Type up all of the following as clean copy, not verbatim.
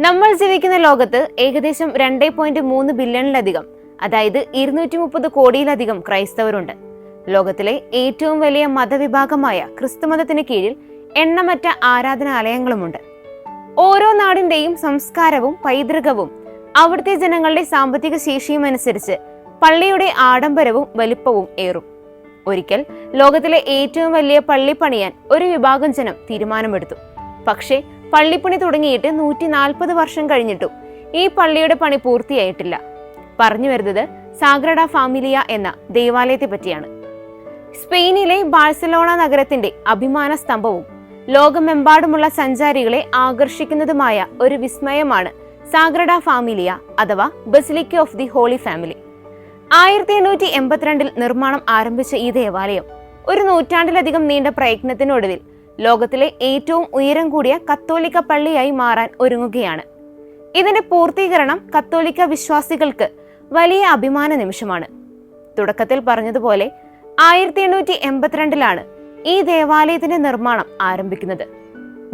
നമ്മൾ ജീവിക്കുന്ന ലോകത്ത് ഏകദേശം 2.3 ബില്യണിലധികം, അതായത് 230 കോടിയിലധികം ക്രൈസ്തവരുണ്ട്. ലോകത്തിലെ ഏറ്റവും വലിയ മതവിഭാഗമായ ക്രിസ്തുമതത്തിന് കീഴിൽ എണ്ണമറ്റ ആരാധനാലയങ്ങളുമുണ്ട്. ഓരോ നാടിന്റെയും സംസ്കാരവും പൈതൃകവും അവിടുത്തെ ജനങ്ങളുടെ സാമ്പത്തിക ശേഷിയും അനുസരിച്ച് പള്ളിയുടെ ആഡംബരവും വലിപ്പവും ഏറും. ഒരിക്കൽ ലോകത്തിലെ ഏറ്റവും വലിയ പള്ളി പണിയാൻ ഒരു വിഭാഗം ജനം തീരുമാനമെടുത്തു. പക്ഷേ പള്ളിപ്പണി തുടങ്ങിയിട്ട് 140 വർഷം കഴിഞ്ഞിട്ടും ഈ പള്ളിയുടെ പണി പൂർത്തിയായിട്ടില്ല. പറഞ്ഞു വരുന്നത് സാഗ്രഡ ഫാമിലിയ എന്ന ദേവാലയത്തെ പറ്റിയാണ്. സ്പെയിനിലെ ബാഴ്സലോണ നഗരത്തിന്റെ അഭിമാന സ്തംഭവും ലോകമെമ്പാടുമുള്ള സഞ്ചാരികളെ ആകർഷിക്കുന്നതുമായ ഒരു വിസ്മയമാണ് സാഗ്രഡ ഫാമിലിയ അഥവാ Basilica of the Holy Family. 1882 നിർമ്മാണം ആരംഭിച്ച ഈ ദേവാലയം ഒരു നൂറ്റാണ്ടിലധികം നീണ്ട പ്രയത്നത്തിനൊടുവിൽ ലോകത്തിലെ ഏറ്റവും ഉയരം കൂടിയ കത്തോലിക്ക പള്ളിയായി മാറാൻ ഒരുങ്ങുകയാണ്. ഇതിന്റെ പൂർത്തീകരണം കത്തോലിക്ക വിശ്വാസികൾക്ക് വലിയ അഭിമാന നിമിഷമാണ്. തുടക്കത്തിൽ പറഞ്ഞതുപോലെ 1882 ഈ ദേവാലയത്തിന്റെ നിർമ്മാണം ആരംഭിക്കുന്നത്.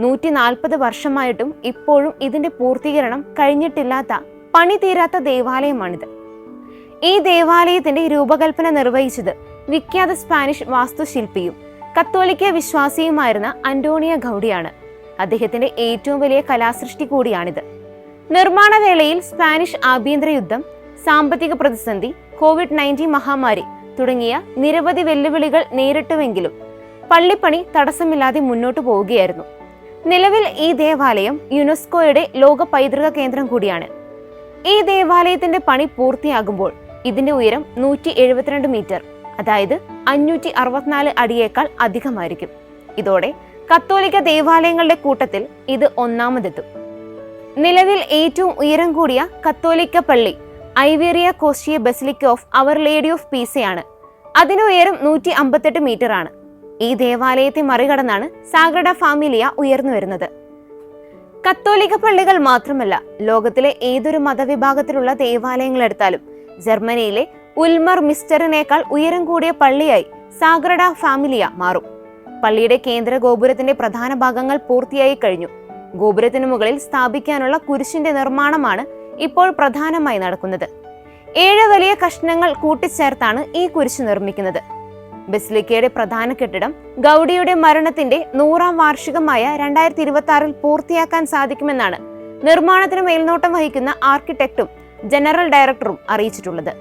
140 വർഷമായിട്ടും ഇപ്പോഴും ഇതിന്റെ പൂർത്തീകരണം കഴിഞ്ഞിട്ടില്ലാത്ത പണി തീരാത്ത ദേവാലയമാണിത്. ഈ ദേവാലയത്തിന്റെ രൂപകൽപ്പന നിർവഹിച്ചത് വിഖ്യാത സ്പാനിഷ് വാസ്തുശില്പിയും കത്തോലിക്ക വിശ്വാസിയുമായിരുന്ന അന്റോണിയോ ഗൗഡിയാണ്. അദ്ദേഹത്തിന്റെ ഏറ്റവും വലിയ കലാസൃഷ്ടി കൂടിയാണിത്. നിർമ്മാണ വേളയിൽ സ്പാനിഷ് ആഭ്യന്തര യുദ്ധം, സാമ്പത്തിക പ്രതിസന്ധി, COVID-19 മഹാമാരി തുടങ്ങിയ നിരവധി വെല്ലുവിളികൾ നേരിട്ടുവെങ്കിലും പള്ളിപ്പണി തടസ്സമില്ലാതെ മുന്നോട്ടു പോവുകയായിരുന്നു. നിലവിൽ ഈ ദേവാലയം യുനെസ്കോയുടെ ലോക പൈതൃക കേന്ദ്രം കൂടിയാണ്. ഈ ദേവാലയത്തിന്റെ പണി പൂർത്തിയാകുമ്പോൾ ഇതിന്റെ ഉയരം 172 മീറ്റർ, അതായത് 564 അടിയേക്കാൾ അധികമായിരിക്കും. ഇതോടെ കത്തോലിക്ക ദേവാലയങ്ങളുടെ കൂട്ടത്തിൽ ഇത് ഒന്നാമതെത്തും. നിലവിൽ ഏറ്റവും ഉയരം കൂടിയ കത്തോലിക്ക പള്ളി ഐവേറിയ കോസ്റ്റിയ basilica of our lady of പീസയാണ്. അതിന് ഉയരം 158 മീറ്റർ ആണ്. ഈ ദേവാലയത്തെ മറികടന്നാണ് സാഗ്രഡ ഫാമിലിയ ഉയർന്നു വരുന്നത്. കത്തോലിക്ക പള്ളികൾ മാത്രമല്ല, ലോകത്തിലെ ഏതൊരു മതവിഭാഗത്തിലുള്ള ദേവാലയങ്ങൾ എടുത്താലും ജർമ്മനിയിലെ ഉൽമർ മിസ്റ്ററിനേക്കാൾ ഉയരം കൂടിയ പള്ളിയായി സാഗ്രഡ ഫാമിലിയ മാറും. പള്ളിയുടെ കേന്ദ്ര ഗോപുരത്തിന്റെ പ്രധാന ഭാഗങ്ങൾ പൂർത്തിയായി കഴിഞ്ഞു. ഗോപുരത്തിനു മുകളിൽ സ്ഥാപിക്കാനുള്ള കുരിശിന്റെ നിർമ്മാണമാണ് ഇപ്പോൾ പ്രധാനമായി നടക്കുന്നത്. 7 വലിയ കഷ്ണങ്ങൾ കൂട്ടിച്ചേർത്താണ് ഈ കുരിശ് നിർമ്മിക്കുന്നത്. ബസിലിക്കയുടെ പ്രധാന കെട്ടിടം ഗൗഡിയുടെ മരണത്തിന്റെ 100ാം വാർഷികമായ 2026 പൂർത്തിയാക്കാൻ സാധിക്കുമെന്നാണ് നിർമ്മാണത്തിന് മേൽനോട്ടം വഹിക്കുന്ന ആർക്കിടെക്റ്റും ജനറൽ ഡയറക്ടറും അറിയിച്ചിട്ടുള്ളത്.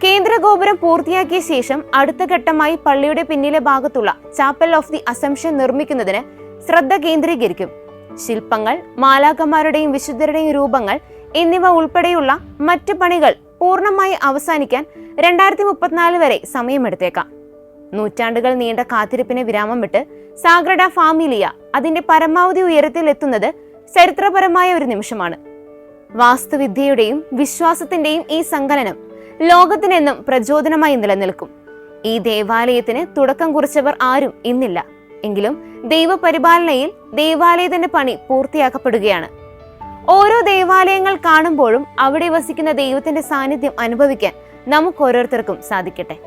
കേന്ദ്ര ഗോപുരം പൂർത്തിയാക്കിയ ശേഷം അടുത്ത ഘട്ടമായി പള്ളിയുടെ പിന്നിലെ ഭാഗത്തുള്ള ചാപ്പൽ ഓഫ് ദി അസംഷൻ നിർമ്മിക്കുന്നതിന് ശ്രദ്ധ കേന്ദ്രീകരിക്കും. ശില്പങ്ങൾ, മാലാഖമാരുടെയും വിശുദ്ധരുടെയും രൂപങ്ങൾ എന്നിവ ഉൾപ്പെടെയുള്ള മറ്റ് പണികൾ പൂർണ്ണമായി അവസാനിക്കാൻ 2034 വരെ സമയമെടുത്തേക്കാം. നൂറ്റാണ്ടുകൾ നീണ്ട കാത്തിരിപ്പിന് വിരാമം വിട്ട് സാഗ്രഡ ഫാമിലിയ അതിന്റെ പരമാവധി ഉയരത്തിൽ എത്തുന്നത് ചരിത്രപരമായ ഒരു നിമിഷമാണ്. വാസ്തുവിദ്യയുടെയും വിശ്വാസത്തിന്റെയും ഈ സങ്കലനം ലോകത്തിനെന്നും പ്രചോദനമായി നിലനിൽക്കും. ഈ ദേവാലയത്തിന് തുടക്കം കുറിച്ചവർ ആരും ഇന്നില്ല. എങ്കിലും ദൈവപരിപാലനയിൽ ദേവാലയത്തിന്റെ പണി പൂർത്തിയാക്കപ്പെടുകയാണ്. ഓരോ ദേവാലയങ്ങൾ കാണുമ്പോഴും അവിടെ വസിക്കുന്ന ദൈവത്തിന്റെ സാന്നിധ്യം അനുഭവിക്കാൻ നമുക്ക് ഓരോരുത്തർക്കും സാധിക്കട്ടെ.